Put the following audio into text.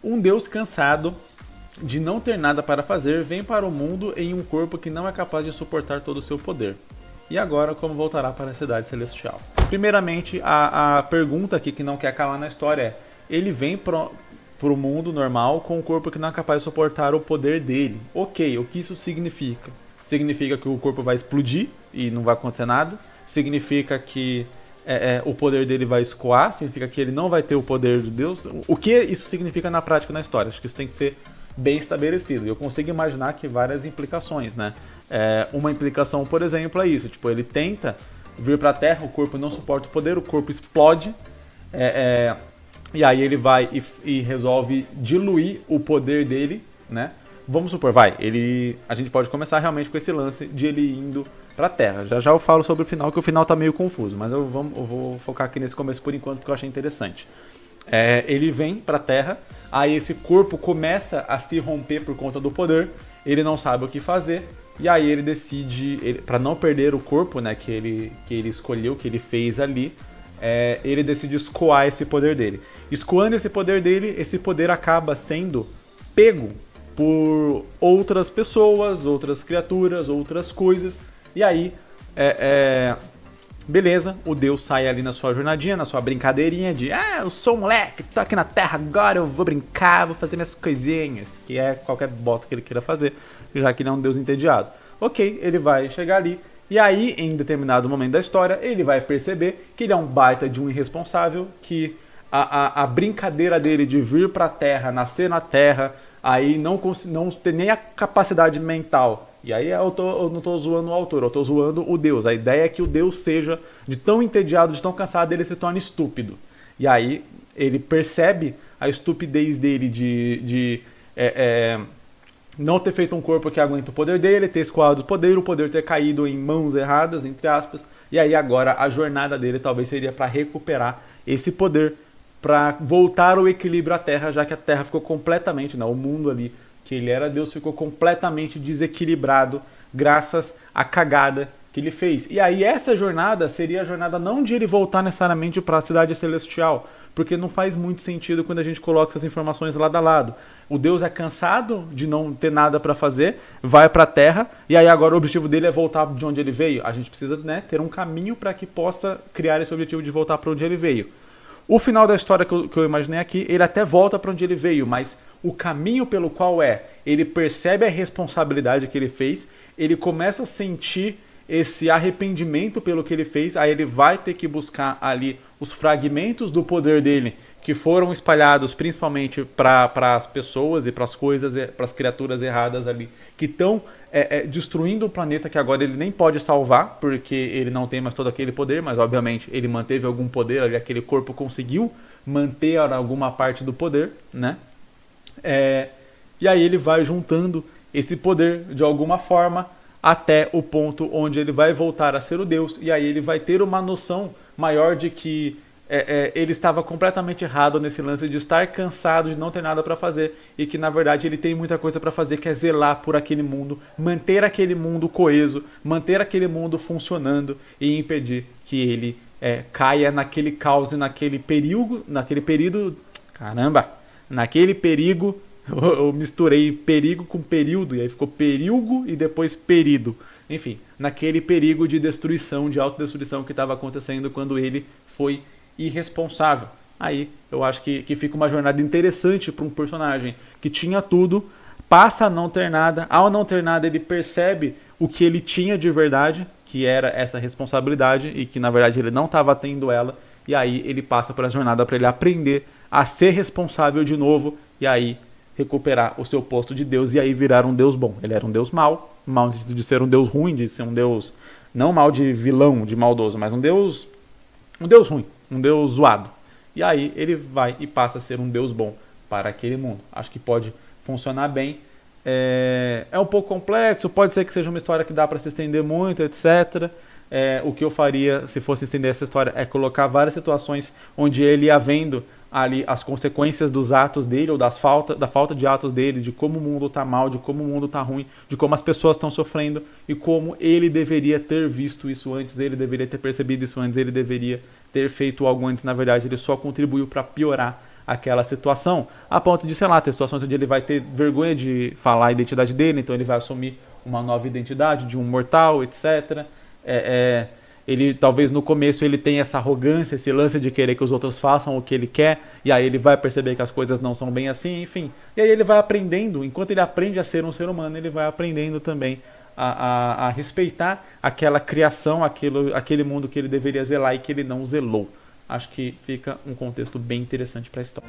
Um Deus cansado de não ter nada para fazer vem para o mundo em um corpo que não é capaz de suportar todo o seu poder. E agora, como voltará para a cidade celestial? Primeiramente, a pergunta aqui que não quer calar na história é: ele vem para o mundo normal com um corpo que não é capaz de suportar o poder dele. Ok, o que isso significa? Significa que o corpo vai explodir e não vai acontecer nada. Significa que o poder dele vai escoar. Significa que ele não vai ter o poder de Deus. O que isso significa na prática na história? Acho que isso tem que ser bem estabelecido. Eu consigo imaginar que várias implicações, né? Uma implicação, por exemplo, é isso. Tipo, ele tenta vir para a Terra, o corpo não suporta o poder, o corpo explode. E aí ele vai e resolve diluir o poder dele, né? Vamos supor, a gente pode começar realmente com esse lance de ele indo pra Terra. Já eu falo sobre o final, que o final tá meio confuso, mas eu vou focar aqui nesse começo por enquanto, porque eu achei interessante. Ele vem pra Terra, aí esse corpo começa a se romper por conta do poder, ele não sabe o que fazer, e aí ele decide, para não perder o corpo, né, que ele escolheu, que ele fez ali, ele decide escoar esse poder dele. Escoando esse poder dele, esse poder acaba sendo pego por outras pessoas, outras criaturas, outras coisas. E aí, beleza, o Deus sai ali na sua jornadinha, na sua brincadeirinha de eu sou um moleque, tô aqui na Terra agora, eu vou brincar, vou fazer minhas coisinhas, que é qualquer bosta que ele queira fazer, já que ele é um Deus entediado. Ok, ele vai chegar ali, e aí, em determinado momento da história, ele vai perceber que ele é um baita de um irresponsável, que a brincadeira dele de vir pra Terra, nascer na Terra, aí não ter nem a capacidade mental. E aí eu não tô zoando o autor, eu tô zoando o Deus. A ideia é que o Deus seja, de tão entediado, de tão cansado, ele se torne estúpido. E aí ele percebe a estupidez dele de não ter feito um corpo que aguenta o poder dele, ter escoado o poder ter caído em mãos erradas, entre aspas. E aí agora a jornada dele talvez seria para recuperar esse poder, para voltar ao equilíbrio à Terra, já que a Terra ficou completamente, o mundo ali que ele era Deus ficou completamente desequilibrado graças à cagada que ele fez. E aí essa jornada seria a jornada não de ele voltar necessariamente para a cidade celestial, porque não faz muito sentido quando a gente coloca essas informações lado a lado. O Deus é cansado de não ter nada para fazer, vai para a Terra, e aí agora o objetivo dele é voltar de onde ele veio. A gente precisa, ter um caminho para que possa criar esse objetivo de voltar para onde ele veio. O final da história que eu imaginei aqui, ele até volta para onde ele veio, mas o caminho pelo qual ele percebe a responsabilidade que ele fez, ele começa a sentir esse arrependimento pelo que ele fez, aí ele vai ter que buscar ali os fragmentos do poder dele, que foram espalhados principalmente para as pessoas e para as coisas, para as criaturas erradas ali, que estão destruindo o planeta, que agora ele nem pode salvar, porque ele não tem mais todo aquele poder, mas obviamente ele manteve algum poder ali, aquele corpo conseguiu manter alguma parte do poder, né? E aí ele vai juntando esse poder de alguma forma até o ponto onde ele vai voltar a ser o Deus, e aí ele vai ter uma noção maior de que ele estava completamente errado nesse lance de estar cansado de não ter nada para fazer, e que na verdade ele tem muita coisa para fazer, que é zelar por aquele mundo, manter aquele mundo coeso, manter aquele mundo funcionando e impedir que ele caia naquele caos e naquele perigo, naquele perigo. Eu misturei perigo com período, e aí ficou perigo e depois perido. Enfim, naquele perigo de destruição, de autodestruição que estava acontecendo quando ele foi irresponsável. Aí eu acho que fica uma jornada interessante para um personagem que tinha tudo, passa a não ter nada. Ao não ter nada, ele percebe o que ele tinha de verdade, que era essa responsabilidade, e que na verdade ele não estava tendo ela. E aí ele passa por essa jornada para ele aprender a ser responsável de novo, e aí recuperar o seu posto de Deus, e aí virar um Deus bom. Ele era um Deus mau no sentido de ser um Deus ruim, de ser um Deus, não mal de vilão, de maldoso, mas um Deus ruim, um Deus zoado. E aí ele vai e passa a ser um Deus bom para aquele mundo. Acho que pode funcionar bem. É um pouco complexo, pode ser que seja uma história que dá para se estender muito, etc. O que eu faria se fosse estender essa história é colocar várias situações onde ele ia vendo ali as consequências dos atos dele, ou da falta de atos dele, de como o mundo está mal, de como o mundo está ruim, de como as pessoas estão sofrendo, e como ele deveria ter visto isso antes, ele deveria ter percebido isso antes, ele deveria ter feito algo antes. Na verdade, ele só contribuiu para piorar aquela situação, a ponto de, sei lá, ter situações onde ele vai ter vergonha de falar a identidade dele, então ele vai assumir uma nova identidade de um mortal, etc. Ele talvez no começo ele tenha essa arrogância, esse lance de querer que os outros façam o que ele quer, e aí ele vai perceber que as coisas não são bem assim, enfim. E aí ele vai aprendendo, enquanto ele aprende a ser um ser humano, ele vai aprendendo também a respeitar aquela criação, aquele mundo que ele deveria zelar e que ele não zelou. Acho que fica um contexto bem interessante para a história.